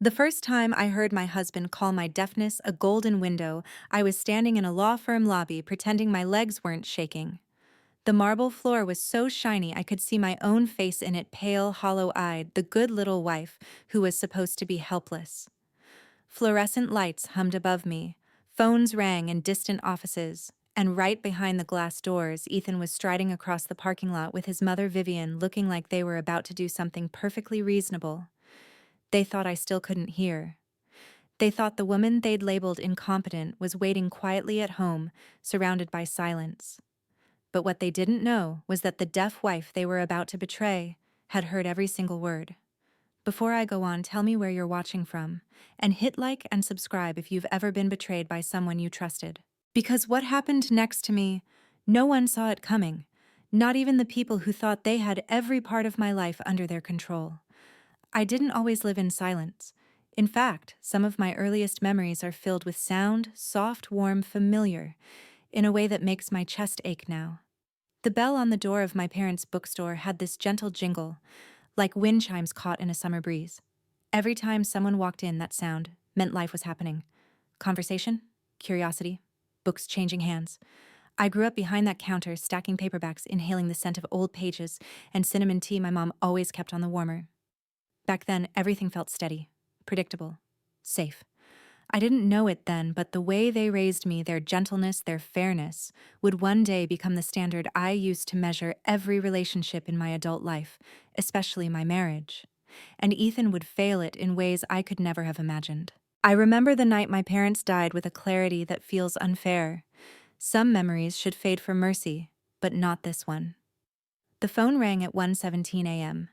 The first time I heard my husband call my deafness a golden window, I was standing in a law firm lobby pretending my legs weren't shaking. The marble floor was so shiny I could see my own face in it, pale, hollow-eyed, the good little wife who was supposed to be helpless. Fluorescent lights hummed above me, phones rang in distant offices, and right behind the glass doors, Ethan was striding across the parking lot with his mother Vivian, looking like they were about to do something perfectly reasonable. They thought I still couldn't hear. They thought the woman they'd labeled incompetent was waiting quietly at home, surrounded by silence. But what they didn't know was that the deaf wife they were about to betray had heard every single word. Before I go on, tell me where you're watching from, and hit like and subscribe if you've ever been betrayed by someone you trusted. Because what happened next to me, no one saw it coming, not even the people who thought they had every part of my life under their control. I didn't always live in silence. In fact, some of my earliest memories are filled with sound, soft, warm, familiar, in a way that makes my chest ache now. The bell on the door of my parents' bookstore had this gentle jingle, like wind chimes caught in a summer breeze. Every time someone walked in, that sound meant life was happening. Conversation, curiosity, books changing hands. I grew up behind that counter, stacking paperbacks, inhaling the scent of old pages and cinnamon tea my mom always kept on the warmer. Back then, everything felt steady, predictable, safe. I didn't know it then, but the way they raised me, their gentleness, their fairness, would one day become the standard I used to measure every relationship in my adult life, especially my marriage. And Ethan would fail it in ways I could never have imagined. I remember the night my parents died with a clarity that feels unfair. Some memories should fade for mercy, but not this one. The phone rang at 1:17 a.m.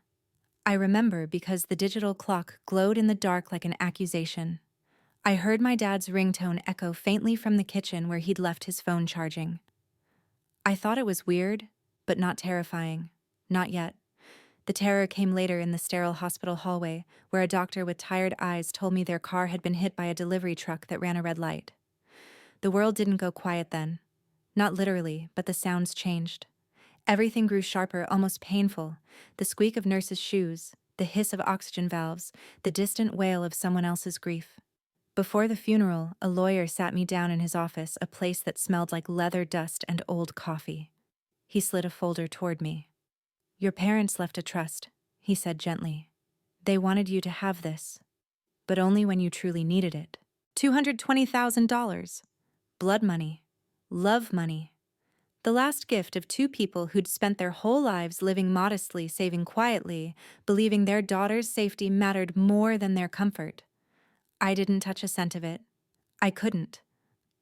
I remember because the digital clock glowed in the dark like an accusation. I heard my dad's ringtone echo faintly from the kitchen where he'd left his phone charging. I thought it was weird, but not terrifying. Not yet. The terror came later in the sterile hospital hallway, where a doctor with tired eyes told me their car had been hit by a delivery truck that ran a red light. The world didn't go quiet then. Not literally, but the sounds changed. Everything grew sharper, almost painful. The squeak of nurses' shoes, the hiss of oxygen valves, the distant wail of someone else's grief. Before the funeral, a lawyer sat me down in his office, a place that smelled like leather dust and old coffee. He slid a folder toward me. "Your parents left a trust," he said gently. "They wanted you to have this, but only when you truly needed it. $220,000. Blood money. Love money. The last gift of two people who'd spent their whole lives living modestly, saving quietly, believing their daughter's safety mattered more than their comfort. I didn't touch a cent of it. I couldn't.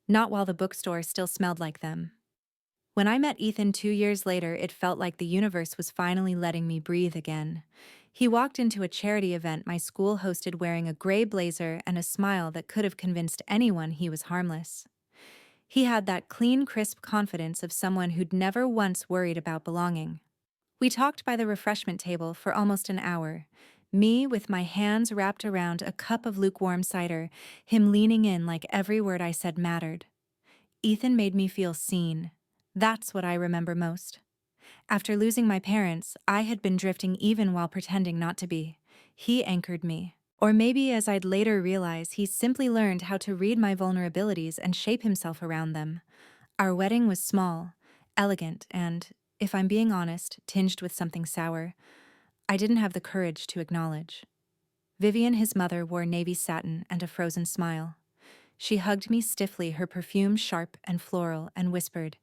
Not while the bookstore still smelled like them. When I met Ethan 2 years later, it felt like the universe was finally letting me breathe again. He walked into a charity event my school hosted wearing a gray blazer and a smile that could have convinced anyone he was harmless. He had that clean, crisp confidence of someone who'd never once worried about belonging. We talked by the refreshment table for almost an hour, me with my hands wrapped around a cup of lukewarm cider, him leaning in like every word I said mattered. Ethan made me feel seen. That's what I remember most. After losing my parents, I had been drifting even while pretending not to be. He anchored me. Or maybe, as I'd later realize, he simply learned how to read my vulnerabilities and shape himself around them. Our wedding was small, elegant, and, if I'm being honest, tinged with something sour. I didn't have the courage to acknowledge. Vivian, his mother, wore navy satin and a frozen smile. She hugged me stiffly, her perfume sharp and floral, and whispered,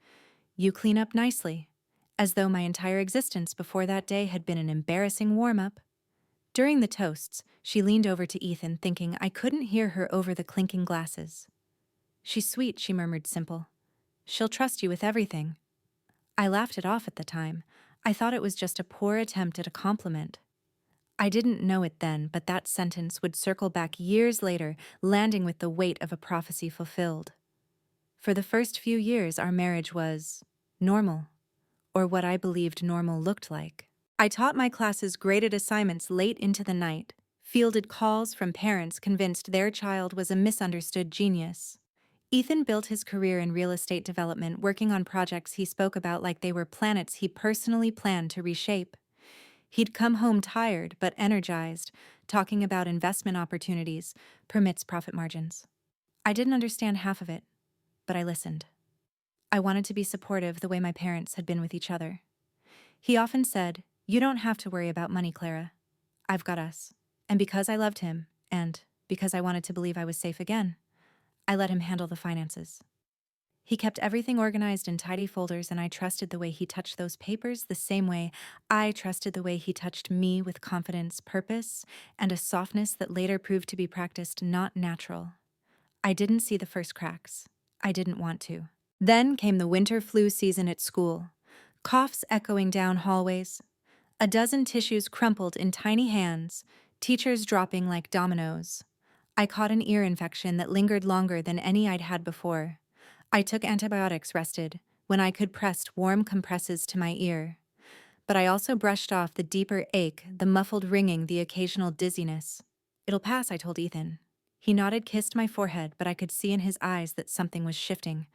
"You clean up nicely," as though my entire existence before that day had been an embarrassing warm-up. During the toasts, she leaned over to Ethan, thinking I couldn't hear her over the clinking glasses. "She's sweet," she murmured, simple. "She'll trust you with everything." I laughed it off at the time. I thought it was just a poor attempt at a compliment. I didn't know it then, but that sentence would circle back years later, landing with the weight of a prophecy fulfilled. For the first few years, our marriage was normal, or what I believed normal looked like. I taught my classes, graded assignments late into the night, fielded calls from parents convinced their child was a misunderstood genius. Ethan built his career in real estate development, working on projects he spoke about like they were planets he personally planned to reshape. He'd come home tired but energized, talking about investment opportunities, permits profit margins. I didn't understand half of it, but I listened. I wanted to be supportive the way my parents had been with each other. He often said, "You don't have to worry about money, Clara. I've got us." And because I loved him, and because I wanted to believe I was safe again, I let him handle the finances. He kept everything organized in tidy folders, and I trusted the way he touched those papers the same way I trusted the way he touched me, with confidence, purpose, and a softness that later proved to be practiced, not natural. I didn't see the first cracks. I didn't want to. Then came the winter flu season at school. Coughs echoing down hallways, a dozen tissues crumpled in tiny hands, teachers dropping like dominoes. I caught an ear infection that lingered longer than any I'd had before. I took antibiotics, rested, when I could pressed warm compresses to my ear. But I also brushed off the deeper ache, the muffled ringing, the occasional dizziness. "It'll pass," I told Ethan. He nodded, kissed my forehead, but I could see in his eyes that something was shifting.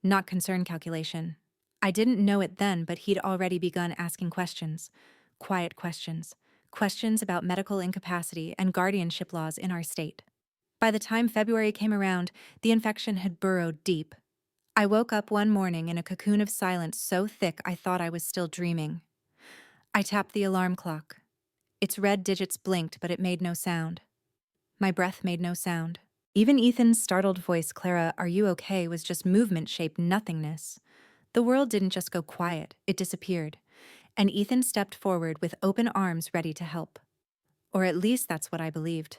Not concern, calculation. I didn't know it then, but he'd already begun asking questions. Quiet questions. Questions about medical incapacity and guardianship laws in our state. By the time February came around, the infection had burrowed deep. I woke up one morning in a cocoon of silence so thick I thought I was still dreaming. I tapped the alarm clock. Its red digits blinked, but it made no sound. My breath made no sound. Even Ethan's startled voice, "Clara, are you okay?" was just movement-shaped nothingness. The world didn't just go quiet, it disappeared. And Ethan stepped forward with open arms, ready to help. Or at least that's what I believed.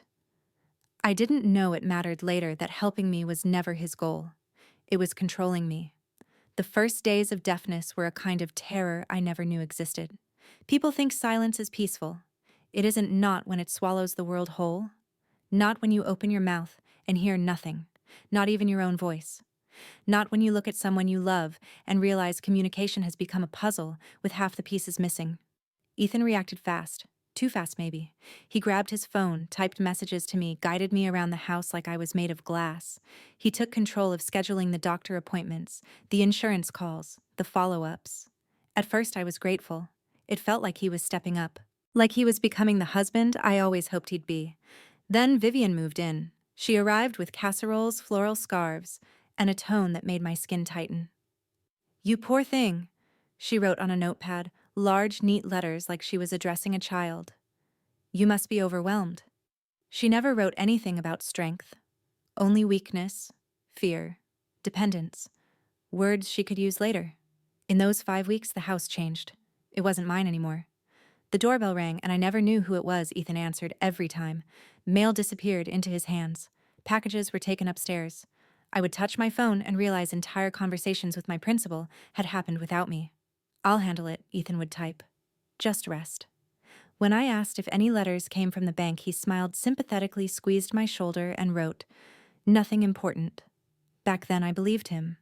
I didn't know it mattered later that helping me was never his goal. It was controlling me. The first days of deafness were a kind of terror I never knew existed. People think silence is peaceful. It isn't, not when it swallows the world whole. Not when you open your mouth and hear nothing, not even your own voice. Not when you look at someone you love and realize communication has become a puzzle with half the pieces missing. Ethan reacted fast. Too fast, maybe. He grabbed his phone, typed messages to me, guided me around the house like I was made of glass. He took control of scheduling the doctor appointments, the insurance calls, the follow-ups. At first I was grateful. It felt like he was stepping up. Like he was becoming the husband I always hoped he'd be. Then Vivian moved in. She arrived with casseroles, floral scarves, and a tone that made my skin tighten. "You poor thing," she wrote on a notepad, large, neat letters like she was addressing a child. "You must be overwhelmed." She never wrote anything about strength, only weakness, fear, dependence, words she could use later. In those 5 weeks, the house changed. It wasn't mine anymore. The doorbell rang, and I never knew who it was. Ethan answered every time. Mail disappeared into his hands. Packages were taken upstairs. I would touch my phone and realize entire conversations with my principal had happened without me. "I'll handle it," Ethan would type. "Just rest." When I asked if any letters came from the bank, he smiled sympathetically, squeezed my shoulder, and wrote, "Nothing important." Back then I believed him.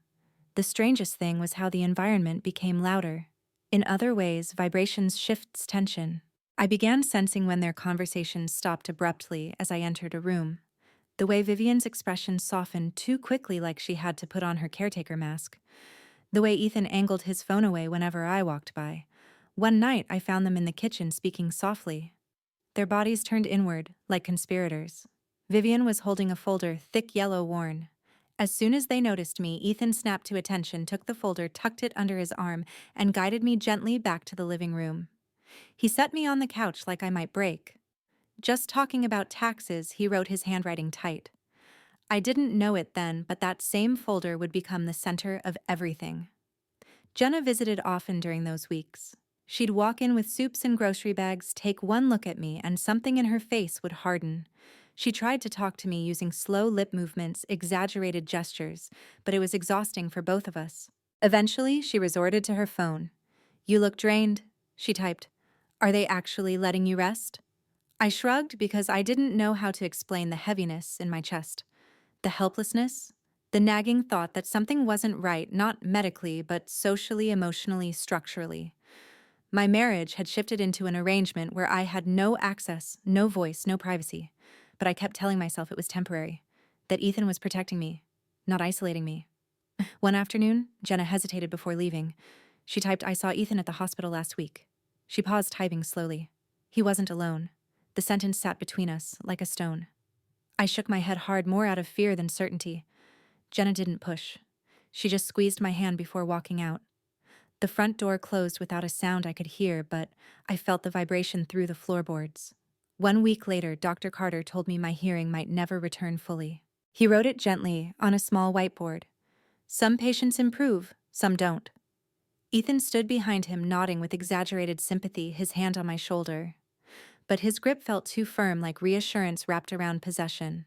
The strangest thing was how the environment became louder. In other ways, vibrations shifts tension. I began sensing when their conversations stopped abruptly as I entered a room. The way Vivian's expression softened too quickly, like she had to put on her caretaker mask. The way Ethan angled his phone away whenever I walked by. One night I found them in the kitchen speaking softly. Their bodies turned inward, like conspirators. Vivian was holding a folder, thick yellow worn. As soon as they noticed me, Ethan snapped to attention, took the folder, tucked it under his arm, and guided me gently back to the living room. He set me on the couch like I might break. Just talking about taxes, he wrote, his handwriting tight. I didn't know it then, but that same folder would become the center of everything. Jenna visited often during those weeks. She'd walk in with soups and grocery bags, take one look at me, and something in her face would harden. She tried to talk to me using slow lip movements, exaggerated gestures, but it was exhausting for both of us. Eventually, she resorted to her phone. "You look drained," she typed. "Are they actually letting you rest?" I shrugged because I didn't know how to explain the heaviness in my chest. The helplessness, the nagging thought that something wasn't right, not medically, but socially, emotionally, structurally. My marriage had shifted into an arrangement where I had no access, no voice, no privacy. But I kept telling myself it was temporary, that Ethan was protecting me, not isolating me. One afternoon, Jenna hesitated before leaving. She typed, "I saw Ethan at the hospital last week." She paused, typing slowly. He wasn't alone. The sentence sat between us, like a stone. I shook my head hard, more out of fear than certainty. Jenna didn't push. She just squeezed my hand before walking out. The front door closed without a sound I could hear, but I felt the vibration through the floorboards. 1 week later, Dr. Carter told me my hearing might never return fully. He wrote it gently on a small whiteboard. Some patients improve, some don't. Ethan stood behind him, nodding with exaggerated sympathy, his hand on my shoulder. But his grip felt too firm, like reassurance wrapped around possession.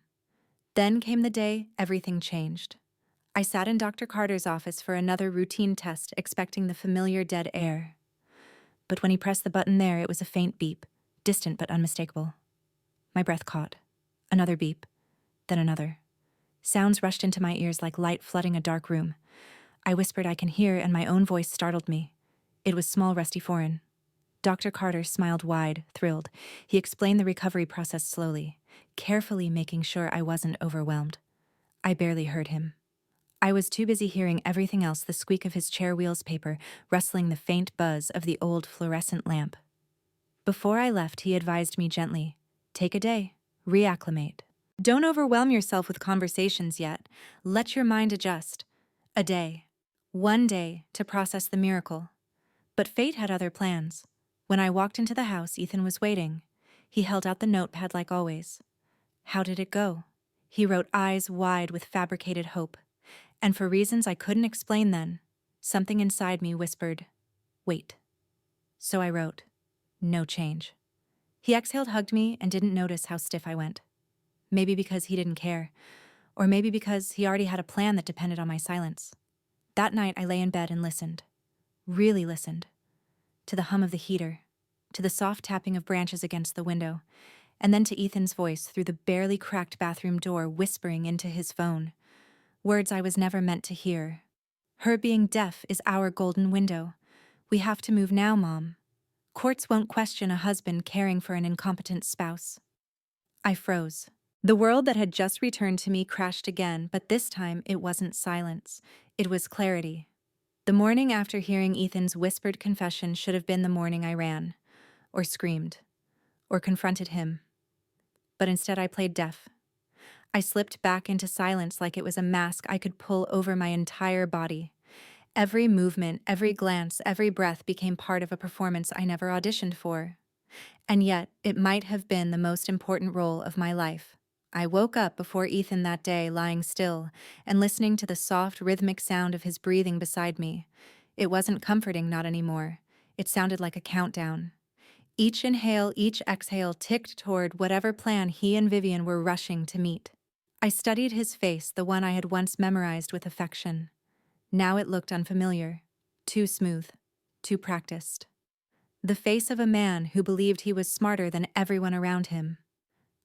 Then came the day everything changed. I sat in Dr. Carter's office for another routine test, expecting the familiar dead air. But when he pressed the button there, it was a faint beep, distant but unmistakable. My breath caught. Another beep, then another. Sounds rushed into my ears like light flooding a dark room. I whispered, "I can hear," and my own voice startled me. It was small, rusty foreign. Dr. Carter smiled wide, thrilled. He explained the recovery process slowly, carefully making sure I wasn't overwhelmed. I barely heard him. I was too busy hearing everything else, the squeak of his chair wheels paper, rustling, the faint buzz of the old fluorescent lamp. Before I left, he advised me gently, "Take a day, reacclimate. Don't overwhelm yourself with conversations yet. Let your mind adjust. A day. One day to process the miracle." But fate had other plans. When I walked into the house, Ethan was waiting. He held out the notepad like always. "How did it go?" He wrote, eyes wide with fabricated hope. And for reasons I couldn't explain then, something inside me whispered, "Wait." So I wrote, "No change." He exhaled, hugged me, and didn't notice how stiff I went. Maybe because he didn't care, or maybe because he already had a plan that depended on my silence. That night I lay in bed and listened, really listened, to the hum of the heater, to the soft tapping of branches against the window, and then to Ethan's voice through the barely cracked bathroom door whispering into his phone. Words I was never meant to hear. "Her being deaf is our golden window. We have to move now, Mom. Courts won't question a husband caring for an incompetent spouse." I froze. The world that had just returned to me crashed again, but this time it wasn't silence. It was clarity. The morning after hearing Ethan's whispered confession should have been the morning I ran, or screamed, or confronted him. But instead I played deaf. I slipped back into silence like it was a mask I could pull over my entire body. Every movement, every glance, every breath became part of a performance I never auditioned for. And yet, it might have been the most important role of my life. I woke up before Ethan that day, lying still and listening to the soft, rhythmic sound of his breathing beside me. It wasn't comforting, not anymore. It sounded like a countdown. Each inhale, each exhale ticked toward whatever plan he and Vivian were rushing to meet. I studied his face, the one I had once memorized with affection. Now it looked unfamiliar, too smooth, too practiced. The face of a man who believed he was smarter than everyone around him,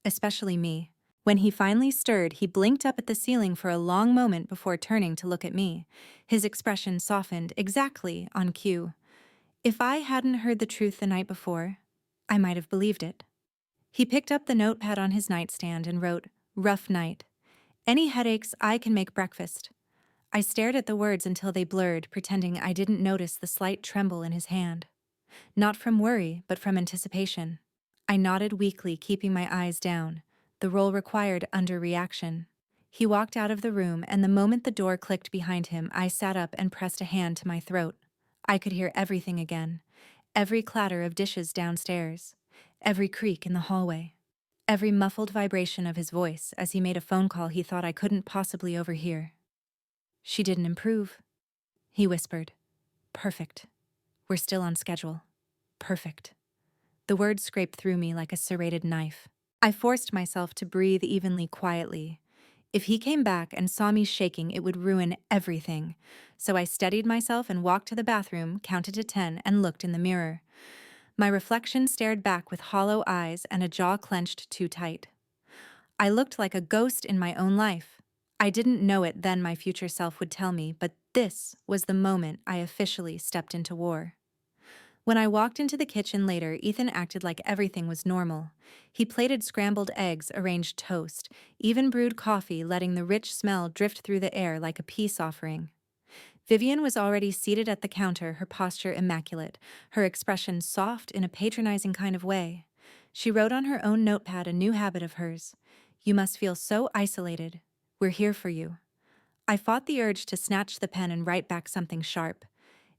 especially me. When he finally stirred, he blinked up at the ceiling for a long moment before turning to look at me. His expression softened, exactly on cue. If I hadn't heard the truth the night before, I might have believed it. He picked up the notepad on his nightstand and wrote, "Rough night. Any headaches, I can make breakfast." I stared at the words until they blurred, pretending I didn't notice the slight tremble in his hand. Not from worry, but from anticipation. I nodded weakly, keeping my eyes down. The role required underreaction. He walked out of the room, and the moment the door clicked behind him, I sat up and pressed a hand to my throat. I could hear everything again. Every clatter of dishes downstairs. Every creak in the hallway. Every muffled vibration of his voice as he made a phone call he thought I couldn't possibly overhear. "She didn't improve," he whispered. "Perfect. We're still on schedule. Perfect." The words scraped through me like a serrated knife. I forced myself to breathe evenly, quietly. If he came back and saw me shaking, it would ruin everything. So I steadied myself and walked to the bathroom, counted to 10, and looked in the mirror. My reflection stared back with hollow eyes and a jaw clenched too tight. I looked like a ghost in my own life. I didn't know it then, my future self would tell me, but this was the moment I officially stepped into war. When I walked into the kitchen later, Ethan acted like everything was normal. He plated scrambled eggs, arranged toast, even brewed coffee, letting the rich smell drift through the air like a peace offering. Vivian was already seated at the counter, her posture immaculate, her expression soft in a patronizing kind of way. She wrote on her own notepad a new habit of hers. You must feel so isolated. We're here for you. I fought the urge to snatch the pen and write back something sharp.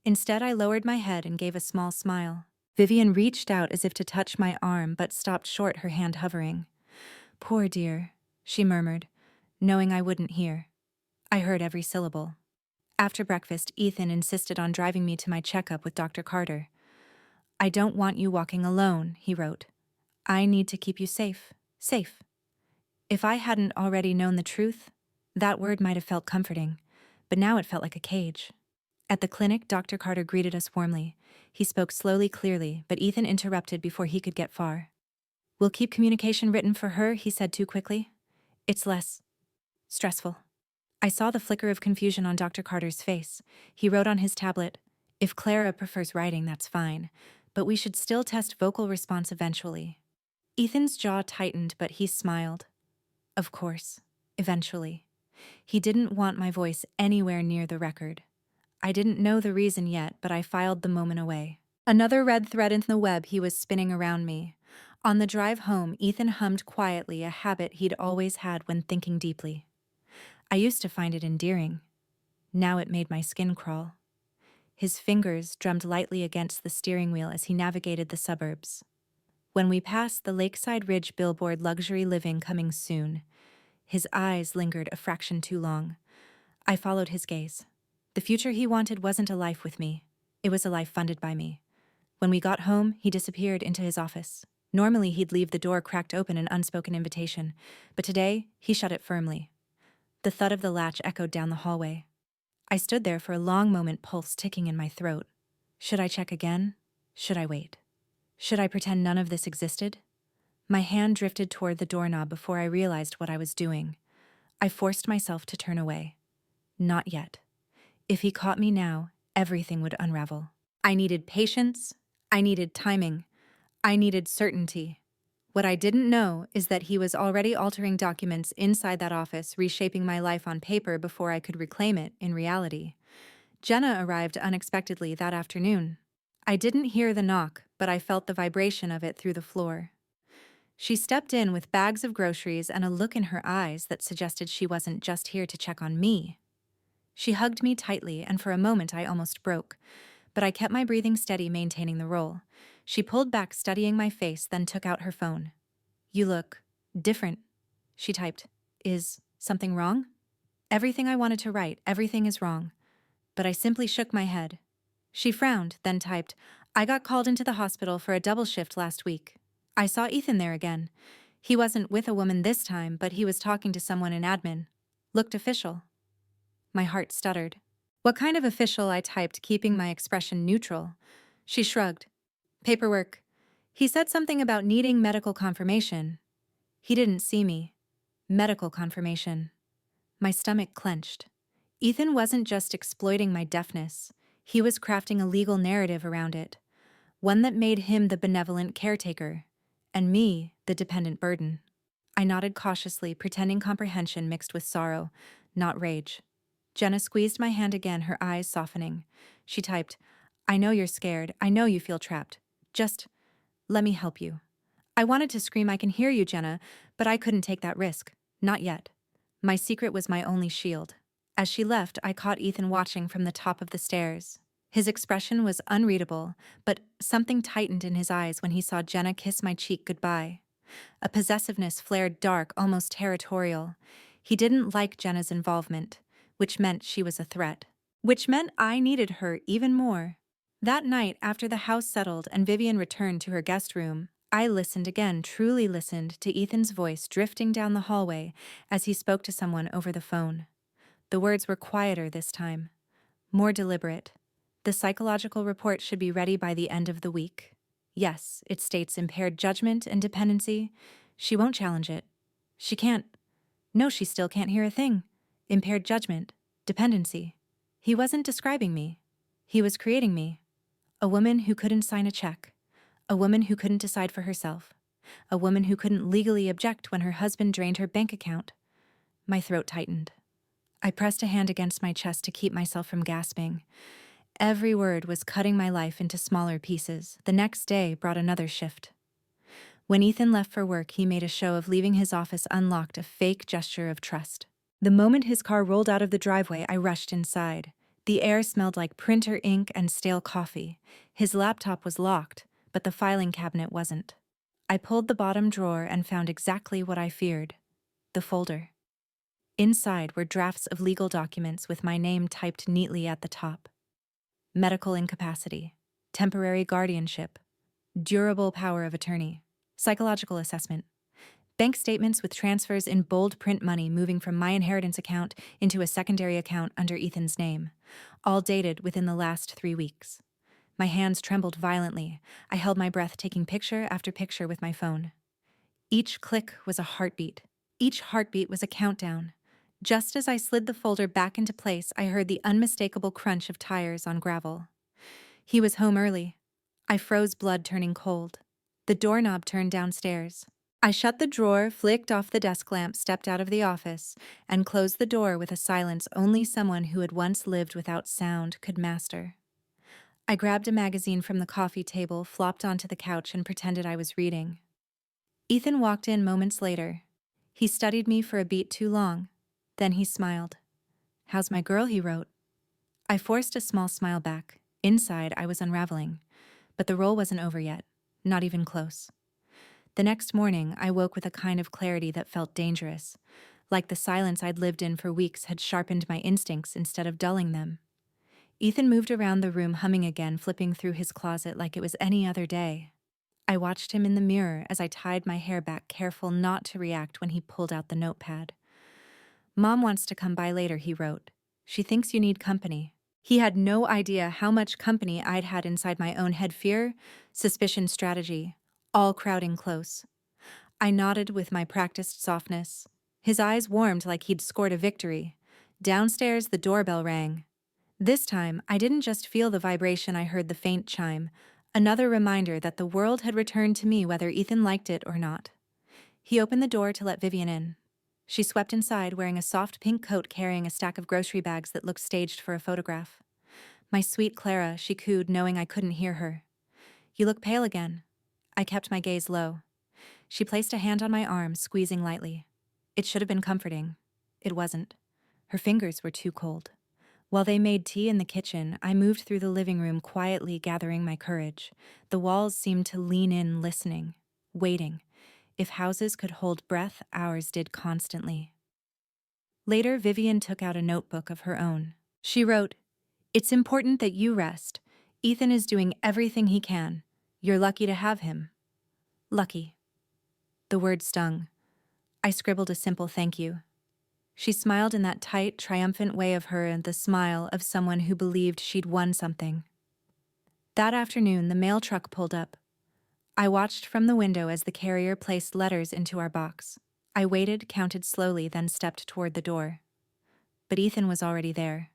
Instead, I lowered my head and gave a small smile. Vivian reached out as if to touch my arm but stopped short, her hand hovering. Poor dear, she murmured, knowing I wouldn't hear. I heard every syllable. After breakfast, Ethan insisted on driving me to my checkup with Dr. Carter. I don't want you walking alone, he wrote. I need to keep you safe. Safe. If I hadn't already known the truth, that word might have felt comforting, but now it felt like a cage. At the clinic, Dr. Carter greeted us warmly. He spoke slowly, clearly, but Ethan interrupted before he could get far. We'll keep communication written for her, he said too quickly. It's less stressful. I saw the flicker of confusion on Dr. Carter's face. He wrote on his tablet, if Clara prefers writing, that's fine, but we should still test vocal response eventually. Ethan's jaw tightened, but he smiled. Of course, eventually. He didn't want my voice anywhere near the record. I didn't know the reason yet, but I filed the moment away. Another red thread in the web he was spinning around me. On the drive home, Ethan hummed quietly, a habit he'd always had when thinking deeply. I used to find it endearing. Now it made my skin crawl. His fingers drummed lightly against the steering wheel as he navigated the suburbs. When we passed the Lakeside Ridge billboard, luxury living coming soon, his eyes lingered a fraction too long. I followed his gaze. The future he wanted wasn't a life with me. It was a life funded by me. When we got home, he disappeared into his office. Normally, he'd leave the door cracked open, an unspoken invitation, but today, he shut it firmly. The thud of the latch echoed down the hallway. I stood there for a long moment, pulse ticking in my throat. Should I check again? Should I wait? Should I pretend none of this existed? My hand drifted toward the doorknob before I realized what I was doing. I forced myself to turn away. Not yet. If he caught me now, everything would unravel. I needed patience. I needed timing. I needed certainty. What I didn't know is that he was already altering documents inside that office, reshaping my life on paper before I could reclaim it in reality. Jenna arrived unexpectedly that afternoon. I didn't hear the knock, but I felt the vibration of it through the floor. She stepped in with bags of groceries and a look in her eyes that suggested she wasn't just here to check on me. She hugged me tightly, and for a moment I almost broke, but I kept my breathing steady, maintaining the role. She pulled back, studying my face, then took out her phone. You look different, she typed. Is something wrong? Everything I wanted to write, everything is wrong. But I simply shook my head. She frowned, then typed, I got called into the hospital for a double shift last week. I saw Ethan there again. He wasn't with a woman this time, but he was talking to someone in admin. Looked official. My heart stuttered. What kind of official? I typed, keeping my expression neutral. She shrugged. Paperwork. He said something about needing medical confirmation. He didn't see me. Medical confirmation. My stomach clenched. Ethan wasn't just exploiting my deafness. He was crafting a legal narrative around it. One that made him the benevolent caretaker, and me the dependent burden. I nodded cautiously, pretending comprehension mixed with sorrow, not rage. Jenna squeezed my hand again, her eyes softening. She typed, I know you're scared. I know you feel trapped. Just let me help you. I wanted to scream, I can hear you, Jenna, but I couldn't take that risk. Not yet. My secret was my only shield. As she left, I caught Ethan watching from the top of the stairs. His expression was unreadable, but something tightened in his eyes when he saw Jenna kiss my cheek goodbye. A possessiveness flared dark, almost territorial. He didn't like Jenna's involvement, which meant she was a threat. Which meant I needed her even more. That night, after the house settled and Vivian returned to her guest room, I listened again, truly listened to Ethan's voice drifting down the hallway as he spoke to someone over the phone. The words were quieter this time, more deliberate. The psychological report should be ready by the end of the week. Yes, it states impaired judgment and dependency. She won't challenge it. She can't. No, she still can't hear a thing. Impaired judgment, dependency. He wasn't describing me. He was creating me. A woman who couldn't sign a check. A woman who couldn't decide for herself. A woman who couldn't legally object when her husband drained her bank account. My throat tightened. I pressed a hand against my chest to keep myself from gasping. Every word was cutting my life into smaller pieces. The next day brought another shift. When Ethan left for work, he made a show of leaving his office unlocked, a fake gesture of trust. The moment his car rolled out of the driveway, I rushed inside. The air smelled like printer ink and stale coffee. His laptop was locked, but the filing cabinet wasn't. I pulled the bottom drawer and found exactly what I feared: the folder. Inside were drafts of legal documents with my name typed neatly at the top. Medical incapacity, temporary guardianship, durable power of attorney, psychological assessment, bank statements with transfers in bold print money moving from my inheritance account into a secondary account under Ethan's name, all dated within the last 3 weeks. My hands trembled violently. I held my breath, taking picture after picture with my phone. Each click was a heartbeat. Each heartbeat was a countdown. Just as I slid the folder back into place, I heard the unmistakable crunch of tires on gravel. He was home early. I froze, blood turning cold. The doorknob turned downstairs. I shut the drawer, flicked off the desk lamp, stepped out of the office, and closed the door with a silence only someone who had once lived without sound could master. I grabbed a magazine from the coffee table, flopped onto the couch, and pretended I was reading. Ethan walked in moments later. He studied me for a beat too long. Then he smiled. "How's my girl?" he wrote. I forced a small smile back. Inside, I was unraveling. But the roll wasn't over yet. Not even close. The next morning, I woke with a kind of clarity that felt dangerous, like the silence I'd lived in for weeks had sharpened my instincts instead of dulling them. Ethan moved around the room, humming again, flipping through his closet like it was any other day. I watched him in the mirror as I tied my hair back, careful not to react when he pulled out the notepad. "Mom wants to come by later," he wrote. "She thinks you need company." He had no idea how much company I'd had inside my own head: fear, suspicion, strategy, all crowding close. I nodded with my practiced softness. His eyes warmed like he'd scored a victory. Downstairs, the doorbell rang. This time, I didn't just feel the vibration, I heard the faint chime, another reminder that the world had returned to me whether Ethan liked it or not. He opened the door to let Vivian in. She swept inside, wearing a soft pink coat, carrying a stack of grocery bags that looked staged for a photograph. "My sweet Clara," she cooed, knowing I couldn't hear her. "You look pale again." I kept my gaze low. She placed a hand on my arm, squeezing lightly. It should have been comforting. It wasn't. Her fingers were too cold. While they made tea in the kitchen, I moved through the living room, quietly gathering my courage. The walls seemed to lean in, listening, waiting. If houses could hold breath, ours did constantly. Later, Vivian took out a notebook of her own. She wrote, "It's important that you rest. Ethan is doing everything he can. You're lucky to have him." Lucky. The word stung. I scribbled a simple thank you. She smiled in that tight, triumphant way of her, and the smile of someone who believed she'd won something. That afternoon, the mail truck pulled up. I watched from the window as the carrier placed letters into our box. I waited, counted slowly, then stepped toward the door. But Ethan was already there.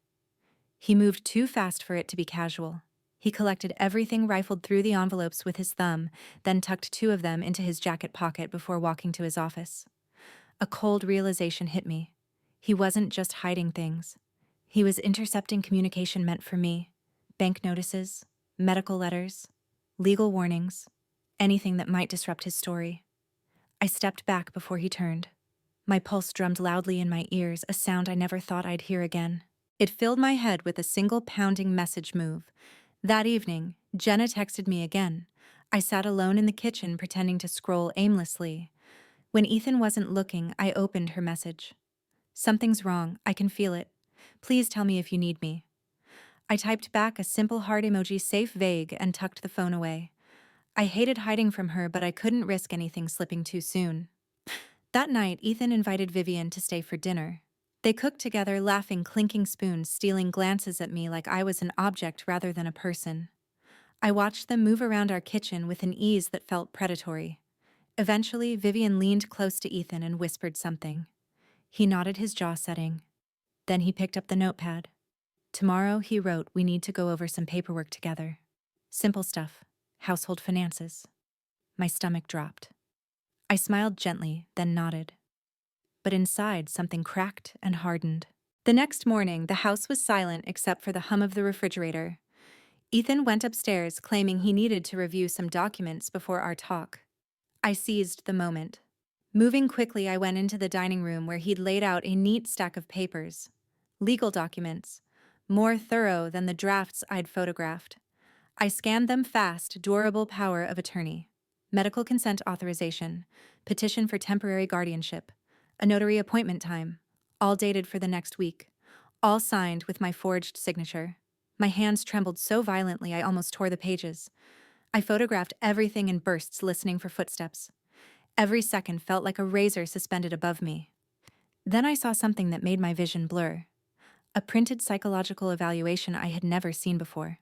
He moved too fast for it to be casual. He collected everything, rifled through the envelopes with his thumb, then tucked 2 of them into his jacket pocket before walking to his office. A cold realization hit me. He wasn't just hiding things. He was intercepting communication meant for me. Bank notices, medical letters, legal warnings, anything that might disrupt his story. I stepped back before he turned. My pulse drummed loudly in my ears, a sound I never thought I'd hear again. It filled my head with a single pounding message move. That evening, Jenna texted me again. I sat alone in the kitchen, pretending to scroll aimlessly. When Ethan wasn't looking, I opened her message. "Something's wrong. I can feel it. Please tell me if you need me." I typed back a simple heart emoji, safe, vague, and tucked the phone away. I hated hiding from her, but I couldn't risk anything slipping too soon. That night, Ethan invited Vivian to stay for dinner. They cooked together, laughing, clinking spoons, stealing glances at me like I was an object rather than a person. I watched them move around our kitchen with an ease that felt predatory. Eventually, Vivian leaned close to Ethan and whispered something. He nodded, his jaw setting. Then he picked up the notepad. "Tomorrow," he wrote, "we need to go over some paperwork together. Simple stuff. Household finances." My stomach dropped. I smiled gently, then nodded. But inside, something cracked and hardened. The next morning, the house was silent except for the hum of the refrigerator. Ethan went upstairs, claiming he needed to review some documents before our talk. I seized the moment. Moving quickly, I went into the dining room where he'd laid out a neat stack of papers. Legal documents, more thorough than the drafts I'd photographed. I scanned them fast, durable power of attorney, medical consent authorization, petition for temporary guardianship, a notary appointment time, all dated for the next week, all signed with my forged signature. My hands trembled so violently I almost tore the pages. I photographed everything in bursts, listening for footsteps. Every second felt like a razor suspended above me. Then I saw something that made my vision blur. A printed psychological evaluation I had never seen before.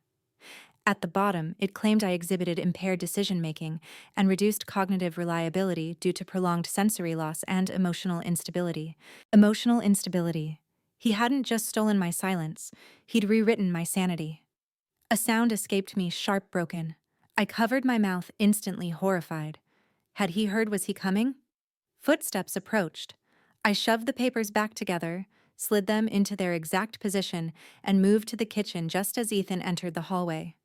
At the bottom, it claimed I exhibited impaired decision-making and reduced cognitive reliability due to prolonged sensory loss and emotional instability. Emotional instability. He hadn't just stolen my silence, he'd rewritten my sanity. A sound escaped me, sharp, broken. I covered my mouth, instantly horrified. Had he heard? Was he coming? Footsteps approached. I shoved the papers back together, slid them into their exact position, and moved to the kitchen just as Ethan entered the hallway.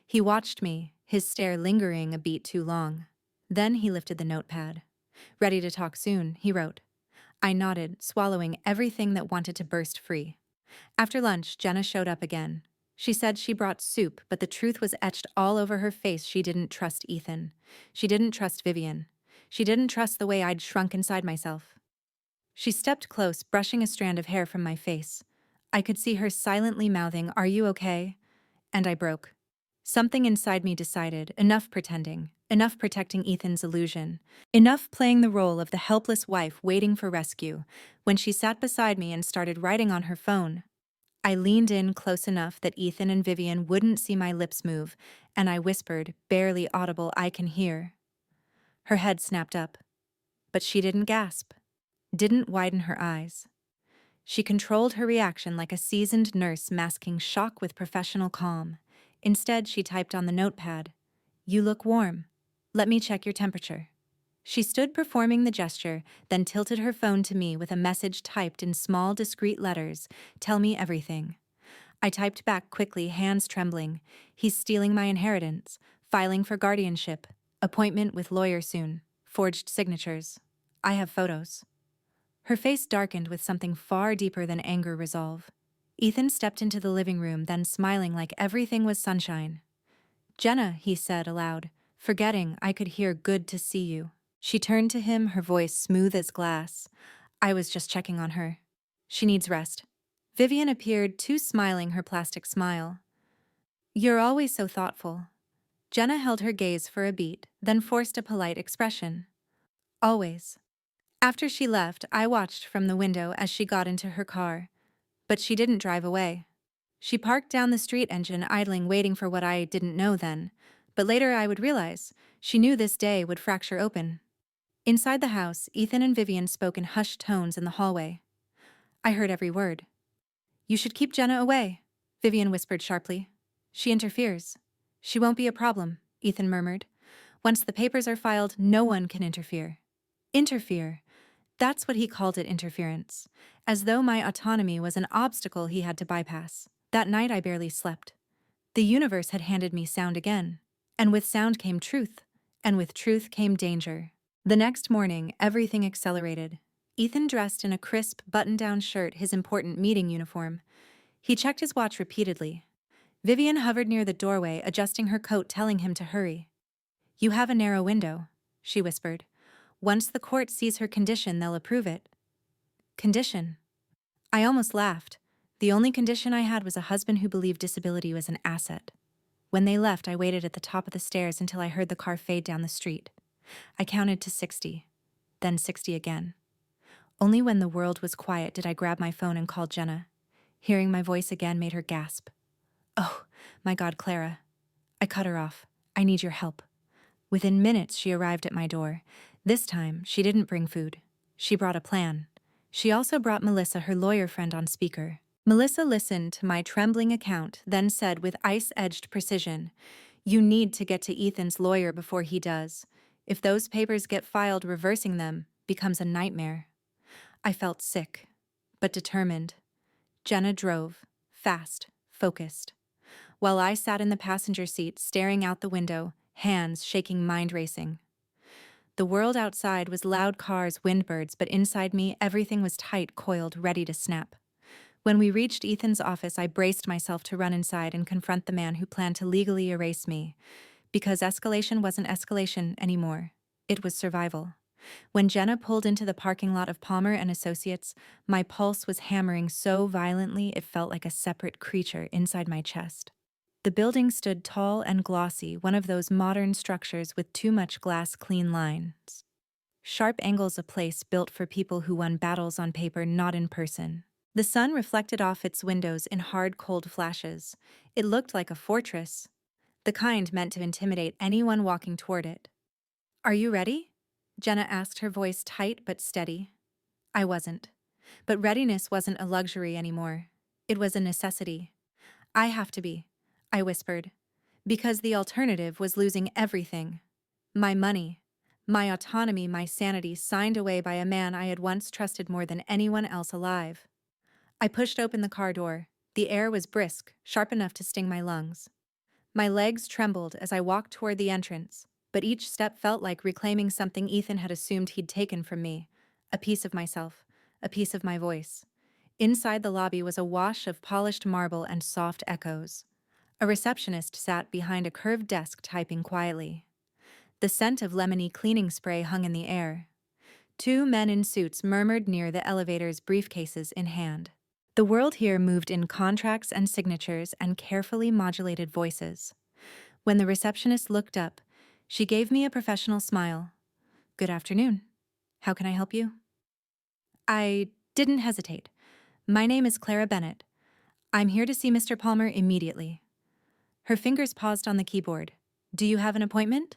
He watched me, his stare lingering a beat too long. Then he lifted the notepad. "Ready to talk soon," he wrote. I nodded, swallowing everything that wanted to burst free. After lunch, Jenna showed up again. She said she brought soup, but the truth was etched all over her face. She didn't trust Ethan. She didn't trust Vivian. She didn't trust the way I'd shrunk inside myself. She stepped close, brushing a strand of hair from my face. I could see her silently mouthing, "Are you okay?" And I broke. Something inside me decided, enough pretending, enough protecting Ethan's illusion, enough playing the role of the helpless wife waiting for rescue. When she sat beside me and started writing on her phone, I leaned in close enough that Ethan and Vivian wouldn't see my lips move, and I whispered, barely audible, "I can hear." Her head snapped up, but she didn't gasp, didn't widen her eyes. She controlled her reaction like a seasoned nurse masking shock with professional calm. Instead, she typed on the notepad, "You look warm. Let me check your temperature." She stood performing the gesture, then tilted her phone to me with a message typed in small, discreet letters, "Tell me everything." I typed back quickly, hands trembling. "He's stealing my inheritance, filing for guardianship, appointment with lawyer soon, forged signatures. I have photos." Her face darkened with something far deeper than anger resolve. Ethan stepped into the living room, then smiling like everything was sunshine. "Jenna," he said aloud, forgetting I could hear, "Good to see you." She turned to him, her voice smooth as glass. "I was just checking on her. She needs rest." Vivian appeared, too, smiling her plastic smile. "You're always so thoughtful." Jenna held her gaze for a beat, then forced a polite expression. "Always." After she left, I watched from the window as she got into her car. But she didn't drive away. She parked down the street, engine idling, waiting for what I didn't know then. But later I would realize, she knew this day would fracture open. Inside the house, Ethan and Vivian spoke in hushed tones in the hallway. I heard every word. "You should keep Jenna away," Vivian whispered sharply. "She interferes." "She won't be a problem," Ethan murmured. "Once the papers are filed, no one can interfere." Interfere. That's what he called it, interference. As though my autonomy was an obstacle he had to bypass. That night I barely slept. The universe had handed me sound again. And with sound came truth. And with truth came danger. The next morning, everything accelerated. Ethan dressed in a crisp, button-down shirt, his important meeting uniform. He checked his watch repeatedly. Vivian hovered near the doorway, adjusting her coat, telling him to hurry. "You have a narrow window," she whispered. "Once the court sees her condition, they'll approve it." Condition? I almost laughed. The only condition I had was a husband who believed disability was an asset. When they left, I waited at the top of the stairs until I heard the car fade down the street. I counted to 60, then 60 again. Only when the world was quiet did I grab my phone and call Jenna. Hearing my voice again made her gasp. "Oh, my God, Clara." I cut her off. "I need your help." Within minutes, she arrived at my door. This time, she didn't bring food. She brought a plan. She also brought Melissa, her lawyer friend, on speaker. Melissa listened to my trembling account, then said with ice-edged precision, "You need to get to Ethan's lawyer before he does. If those papers get filed, reversing them becomes a nightmare." I felt sick, but determined. Jenna drove, fast, focused, while I sat in the passenger seat, staring out the window, hands shaking, mind racing. The world outside was loud cars, windbirds, but inside me, everything was tight, coiled, ready to snap. When we reached Ethan's office, I braced myself to run inside and confront the man who planned to legally erase me. Because escalation wasn't escalation anymore. It was survival. When Jenna pulled into the parking lot of Palmer and Associates, my pulse was hammering so violently it felt like a separate creature inside my chest. The building stood tall and glossy, one of those modern structures with too much glass clean lines. Sharp angles, a place built for people who won battles on paper, not in person. The sun reflected off its windows in hard, cold flashes. It looked like a fortress, the kind meant to intimidate anyone walking toward it. "Are you ready?" Jenna asked, her voice tight but steady. I wasn't. But readiness wasn't a luxury anymore. It was a necessity. "I have to be," I whispered, because the alternative was losing everything. My money, my autonomy, my sanity, signed away by a man I had once trusted more than anyone else alive. I pushed open the car door. The air was brisk, sharp enough to sting my lungs. My legs trembled as I walked toward the entrance, but each step felt like reclaiming something Ethan had assumed he'd taken from me. A piece of myself, a piece of my voice. Inside the lobby was a wash of polished marble and soft echoes. A receptionist sat behind a curved desk typing quietly. The scent of lemony cleaning spray hung in the air. Two men in suits murmured near the elevators, briefcases in hand. The world here moved in contracts and signatures and carefully modulated voices. When the receptionist looked up, she gave me a professional smile. "Good afternoon. How can I help you?" I didn't hesitate. "My name is Clara Bennett. I'm here to see Mr. Palmer immediately." Her fingers paused on the keyboard. "Do you have an appointment?"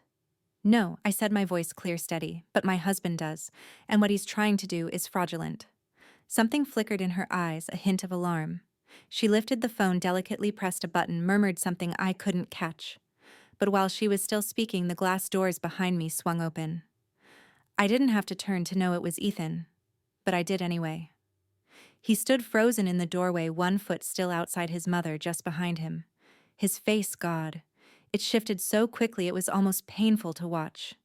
"No," I said, my voice clear, steady, "but my husband does, and what he's trying to do is fraudulent." Something flickered in her eyes, a hint of alarm. She lifted the phone, delicately pressed a button, murmured something I couldn't catch. But while she was still speaking, the glass doors behind me swung open. I didn't have to turn to know it was Ethan, but I did anyway. He stood frozen in the doorway, one foot still outside his mother, just behind him. His face, God. It shifted so quickly it was almost painful to watch.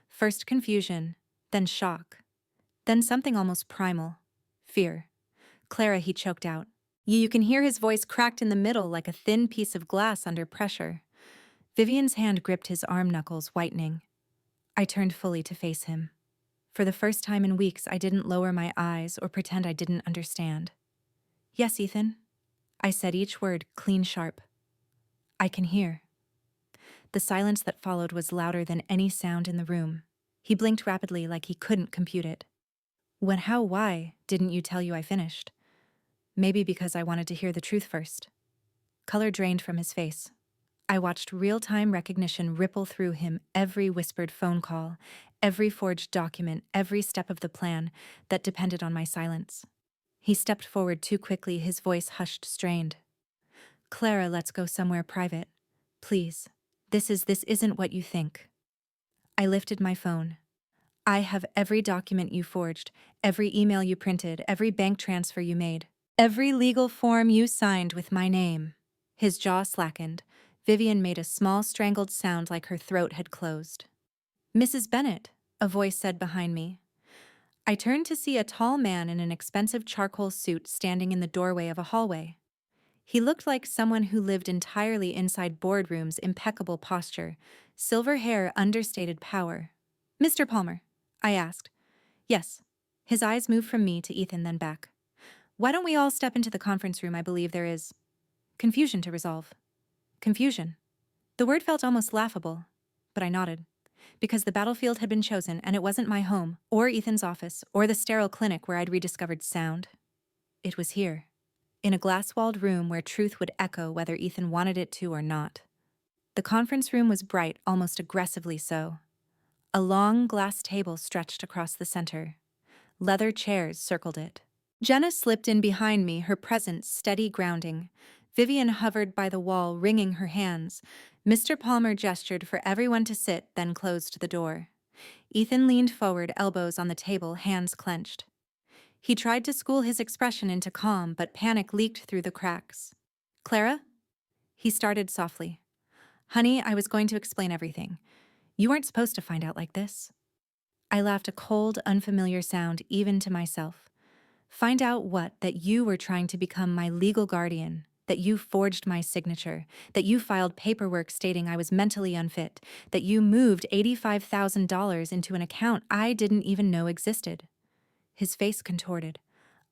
First confusion, then shock, then something almost primal. Fear. "Clara," he choked out. You can hear his voice cracked in the middle like a thin piece of glass under pressure. Vivian's hand gripped his arm, knuckles whitening. I turned fully to face him. For the first time in weeks, I didn't lower my eyes or pretend I didn't understand. "Yes, Ethan," I said, each word clean sharp. "I can hear." The silence that followed was louder than any sound in the room. He blinked rapidly like he couldn't compute it. Why didn't you tell you I finished?" "Maybe because I wanted to hear the truth first." Color drained from his face. I watched real-time recognition ripple through him, every whispered phone call, every forged document, every step of the plan that depended on my silence. He stepped forward too quickly, his voice hushed, strained. "Clara, let's go somewhere private. Please. This isn't what you think." I lifted my phone. "I have every document you forged, every email you printed, every bank transfer you made, every legal form you signed with my name." His jaw slackened. Vivian made a small strangled sound like her throat had closed. "Mrs. Bennett," a voice said behind me. I turned to see a tall man in an expensive charcoal suit standing in the doorway of a hallway. He looked like someone who lived entirely inside boardrooms, impeccable posture, silver hair, understated power. "Mr. Palmer?" I asked. "Yes." His eyes moved from me to Ethan, then back. "Why don't we all step into the conference room? I believe there is confusion to resolve." Confusion. The word felt almost laughable, but I nodded. Because the battlefield had been chosen, and it wasn't my home, or Ethan's office, or the sterile clinic where I'd rediscovered sound. It was here, in a glass-walled room where truth would echo whether Ethan wanted it to or not. The conference room was bright, almost aggressively so. A long glass table stretched across the center. Leather chairs circled it. Jenna slipped in behind me, her presence steady, grounding. Vivian hovered by the wall, wringing her hands. Mr. Palmer gestured for everyone to sit, then closed the door. Ethan leaned forward, elbows on the table, hands clenched. He tried to school his expression into calm, but panic leaked through the cracks. "Clara?" He started softly. "Honey, I was going to explain everything. You weren't supposed to find out like this." I laughed a cold, unfamiliar sound even to myself. Find out what? That you were trying to become my legal guardian, that you forged my signature, that you filed paperwork stating I was mentally unfit, that you moved $85,000 into an account I didn't even know existed. His face contorted.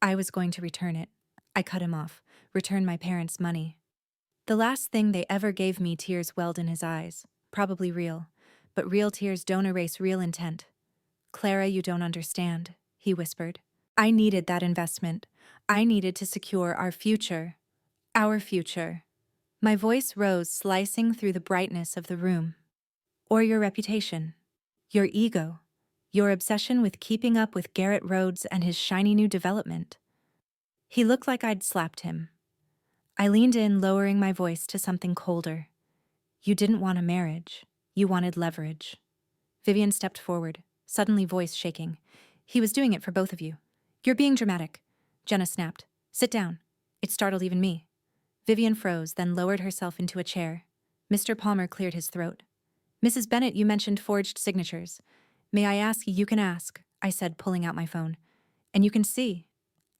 I was going to return it. I cut him off. Return my parents' money. The last thing they ever gave me, tears welled in his eyes. Probably real. But real tears don't erase real intent. Clara, you don't understand, he whispered. I needed that investment. I needed to secure our future. Our future. My voice rose, slicing through the brightness of the room. Or your reputation. Your ego. Your obsession with keeping up with Garrett Rhodes and his shiny new development. He looked like I'd slapped him. I leaned in, lowering my voice to something colder. You didn't want a marriage. You wanted leverage. Vivian stepped forward, suddenly voice shaking. He was doing it for both of you. You're being dramatic. Jenna snapped. Sit down. It startled even me. Vivian froze, then lowered herself into a chair. Mr. Palmer cleared his throat. Mrs. Bennett, you mentioned forged signatures. May I ask? You can ask, I said, pulling out my phone. And you can see.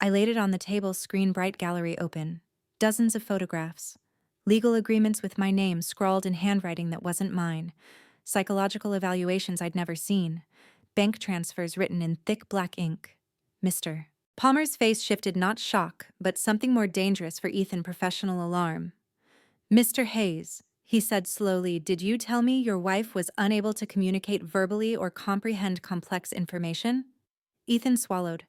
I laid it on the table, screen bright gallery open. Dozens of photographs. Legal agreements with my name scrawled in handwriting that wasn't mine. Psychological evaluations I'd never seen. Bank transfers written in thick black ink. Mr. Palmer's face shifted, not shock, but something more dangerous for Ethan, professional alarm. Mr. Hayes, he said slowly, did you tell me your wife was unable to communicate verbally or comprehend complex information? Ethan swallowed.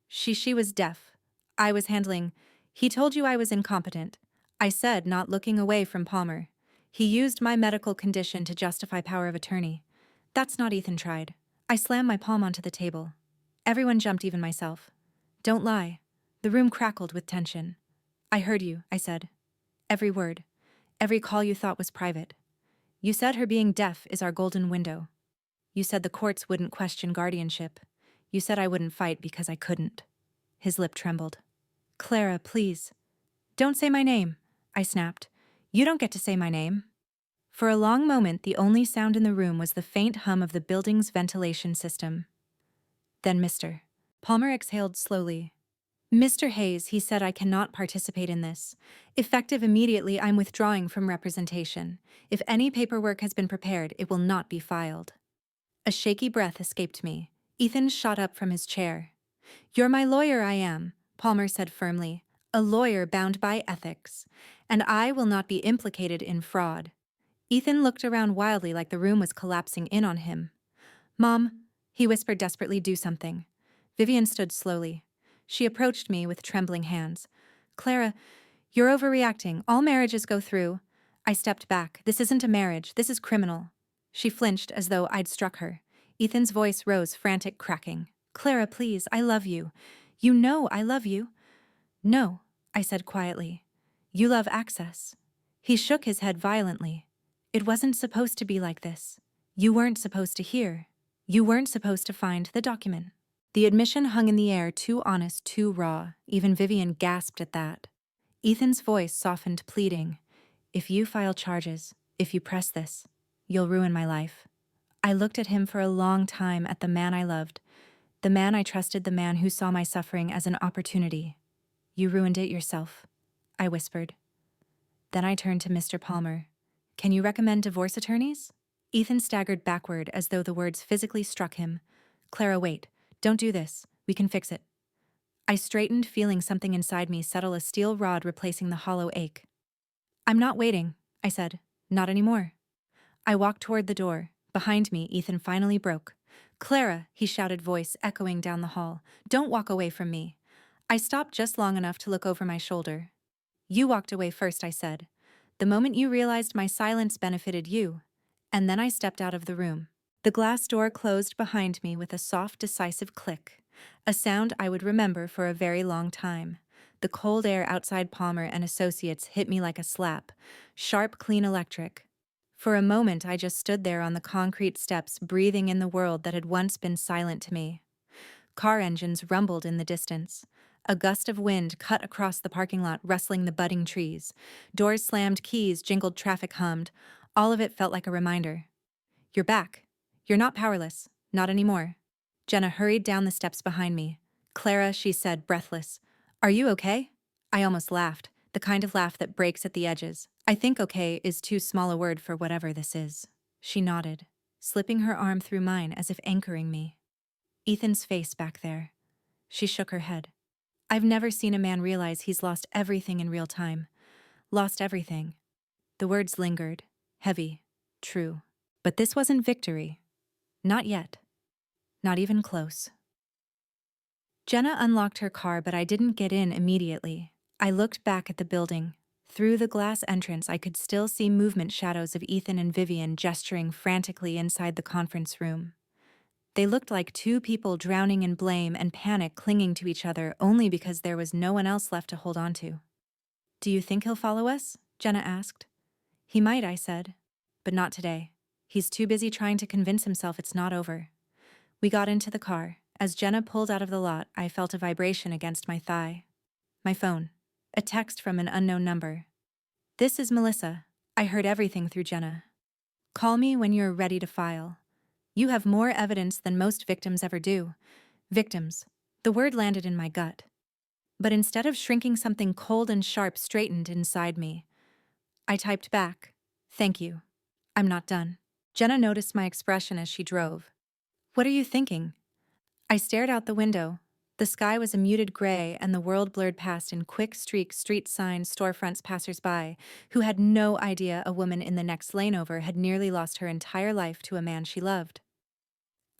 She was deaf. I was handling. He told you I was incompetent. I said, not looking away from Palmer. He used my medical condition to justify power of attorney. That's not. Ethan tried. I slammed my palm onto the table. Everyone jumped, even myself. Don't lie. The room crackled with tension. I heard you, I said. Every word. Every call you thought was private. You said her being deaf is our golden window. You said the courts wouldn't question guardianship. You said I wouldn't fight because I couldn't. His lip trembled. Clara, please. Don't say my name, I snapped. You don't get to say my name. For a long moment, the only sound in the room was the faint hum of the building's ventilation system. Then Mr. Palmer exhaled slowly. Mr. Hayes, he said, I cannot participate in this. Effective immediately, I'm withdrawing from representation. If any paperwork has been prepared, it will not be filed. A shaky breath escaped me. Ethan shot up from his chair. You're my lawyer, I am, Palmer said firmly. A lawyer bound by ethics. And I will not be implicated in fraud. Ethan looked around wildly, like the room was collapsing in on him. Mom, he whispered desperately, do something. Vivian stood slowly. She approached me with trembling hands. Clara, you're overreacting. All marriages go through. I stepped back. This isn't a marriage. This is criminal. She flinched as though I'd struck her. Ethan's voice rose, frantic, cracking. Clara, please, I love you. You know I love you. No, I said quietly. You love access. He shook his head violently. It wasn't supposed to be like this. You weren't supposed to hear. You weren't supposed to find the document. The admission hung in the air, too honest, too raw. Even Vivian gasped at that. Ethan's voice softened, pleading. If you file charges, if you press this, you'll ruin my life. I looked at him for a long time, at the man I loved, the man I trusted, the man who saw my suffering as an opportunity. You ruined it yourself, I whispered. Then I turned to Mr. Palmer. Can you recommend divorce attorneys? Ethan staggered backward as though the words physically struck him. Clara, wait. Don't do this. We can fix it. I straightened, feeling something inside me settle, a steel rod replacing the hollow ache. I'm not waiting, I said. Not anymore. I walked toward the door. Behind me, Ethan finally broke. Clara, he shouted, voice echoing down the hall. Don't walk away from me. I stopped just long enough to look over my shoulder. You walked away first, I said. The moment you realized my silence benefited you. And then I stepped out of the room. The glass door closed behind me with a soft, decisive click, a sound I would remember for a very long time. The cold air outside Palmer and Associates hit me like a slap, sharp, clean electric. For a moment, I just stood there on the concrete steps, breathing in the world that had once been silent to me. Car engines rumbled in the distance. A gust of wind cut across the parking lot, rustling the budding trees. Doors slammed, keys jingled, traffic hummed. All of it felt like a reminder. You're back. You're not powerless. Not anymore. Jenna hurried down the steps behind me. Clara, she said, breathless. Are you okay? I almost laughed, the kind of laugh that breaks at the edges. I think okay is too small a word for whatever this is. She nodded, slipping her arm through mine as if anchoring me. Ethan's face back there. She shook her head. I've never seen a man realize he's lost everything in real time. Lost everything. The words lingered, heavy, true. But this wasn't victory. Not yet. Not even close. Jenna unlocked her car, but I didn't get in immediately. I looked back at the building. Through the glass entrance, I could still see movement shadows of Ethan and Vivian gesturing frantically inside the conference room. They looked like two people drowning in blame and panic, clinging to each other only because there was no one else left to hold on to. Do you think he'll follow us? Jenna asked. He might, I said. But not today. He's too busy trying to convince himself it's not over. We got into the car. As Jenna pulled out of the lot, I felt a vibration against my thigh. My phone. A text from an unknown number. This is Melissa. I heard everything through Jenna. Call me when you're ready to file. You have more evidence than most victims ever do. Victims. The word landed in my gut. But instead of shrinking, something cold and sharp straightened inside me. I typed back, thank you. I'm not done. Jenna noticed my expression as she drove. What are you thinking? I stared out the window. The sky was a muted gray and the world blurred past in quick streaks, street signs, storefronts, passers-by, who had no idea a woman in the next lane over had nearly lost her entire life to a man she loved.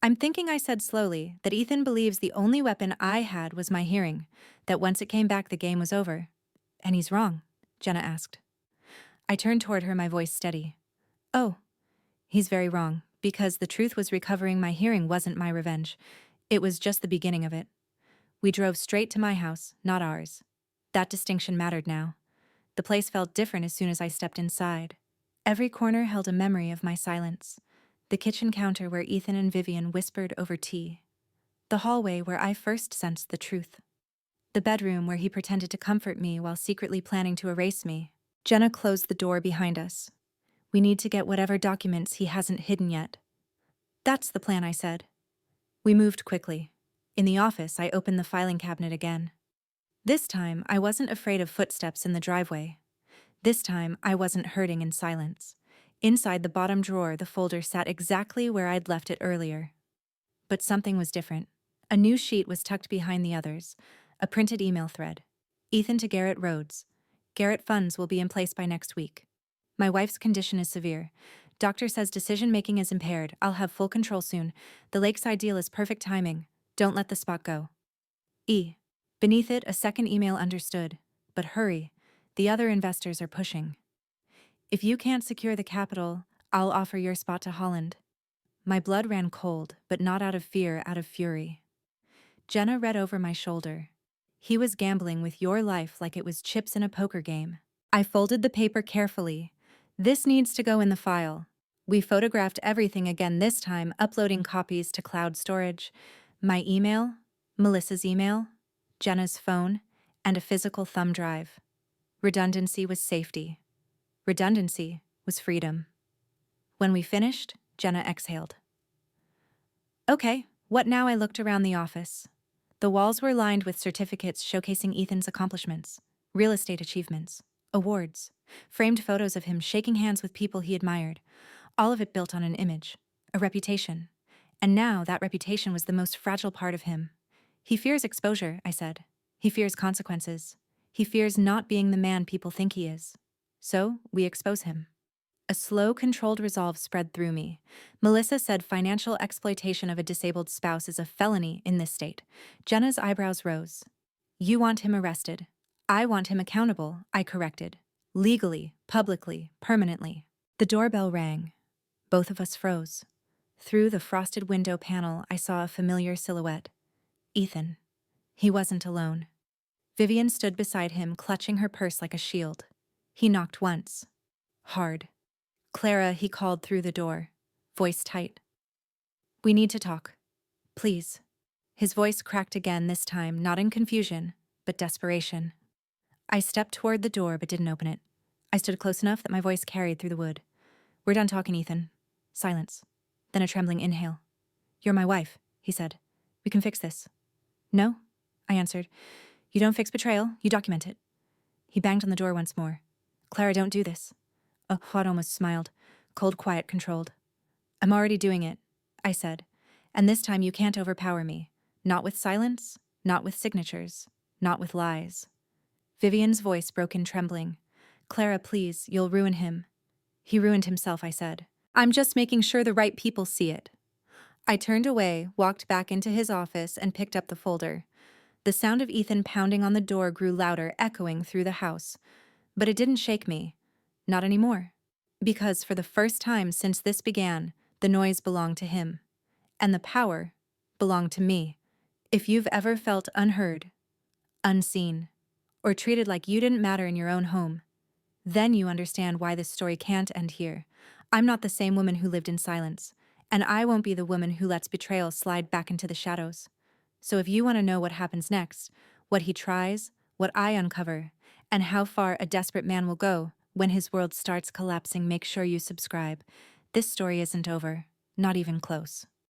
I'm thinking, I said slowly, that Ethan believes the only weapon I had was my hearing, that once it came back the game was over. And he's wrong, Jenna asked. I turned toward her, my voice steady. Oh, he's very wrong, because the truth was recovering my hearing wasn't my revenge. It was just the beginning of it. We drove straight to my house, not ours. That distinction mattered now. The place felt different as soon as I stepped inside. Every corner held a memory of my silence. The kitchen counter where Ethan and Vivian whispered over tea. The hallway where I first sensed the truth. The bedroom where he pretended to comfort me while secretly planning to erase me. Jenna closed the door behind us. We need to get whatever documents he hasn't hidden yet. That's the plan, I said. We moved quickly. In the office, I opened the filing cabinet again. This time, I wasn't afraid of footsteps in the driveway. This time, I wasn't hurting in silence. Inside the bottom drawer, the folder sat exactly where I'd left it earlier. But something was different. A new sheet was tucked behind the others, a printed email thread. Ethan to Garrett Rhodes. Garrett funds will be in place by next week. My wife's condition is severe. Doctor says decision-making is impaired. I'll have full control soon. The lakeside deal is perfect timing. Don't let the spot go. E. Beneath it, a second email understood. But hurry. The other investors are pushing. If you can't secure the capital, I'll offer your spot to Holland. My blood ran cold, but not out of fear, out of fury. Jenna read over my shoulder. He was gambling with your life like it was chips in a poker game. I folded the paper carefully. This needs to go in the file. We photographed everything again, this time uploading copies to cloud storage. My email, Melissa's email, Jenna's phone, and a physical thumb drive. Redundancy was safety. Redundancy was freedom. When we finished, Jenna exhaled. Okay, what now? I looked around the office. The walls were lined with certificates showcasing Ethan's accomplishments, real estate achievements, awards, framed photos of him shaking hands with people he admired, all of it built on an image, a reputation. And now that reputation was the most fragile part of him. He fears exposure, I said. He fears consequences. He fears not being the man people think he is. So we expose him. A slow, controlled resolve spread through me. Melissa said financial exploitation of a disabled spouse is a felony in this state. Jenna's eyebrows rose. You want him arrested. I want him accountable, I corrected. Legally, publicly, permanently. The doorbell rang. Both of us froze. Through the frosted window panel, I saw a familiar silhouette. Ethan. He wasn't alone. Vivian stood beside him, clutching her purse like a shield. He knocked once. Hard. Clara, he called through the door, voice tight. We need to talk. Please. His voice cracked again, this time not in confusion, but desperation. I stepped toward the door but didn't open it. I stood close enough that my voice carried through the wood. We're done talking, Ethan. Silence. Then a trembling inhale. You're my wife, he said. We can fix this. No, I answered. You don't fix betrayal, you document it. He banged on the door once more. Clara, don't do this. Juan almost smiled. Cold, quiet, controlled. I'm already doing it, I said. And this time you can't overpower me. Not with silence, not with signatures, not with lies. Vivian's voice broke in trembling. Clara, please, you'll ruin him. He ruined himself, I said. I'm just making sure the right people see it. I turned away, walked back into his office, and picked up the folder. The sound of Ethan pounding on the door grew louder, echoing through the house. But it didn't shake me. Not anymore. Because for the first time since this began, the noise belonged to him. And the power belonged to me. If you've ever felt unheard, unseen, or treated like you didn't matter in your own home, then you understand why this story can't end here. I'm not the same woman who lived in silence, and I won't be the woman who lets betrayal slide back into the shadows. So if you want to know what happens next, what he tries, what I uncover, and how far a desperate man will go when his world starts collapsing, make sure you subscribe. This story isn't over, not even close.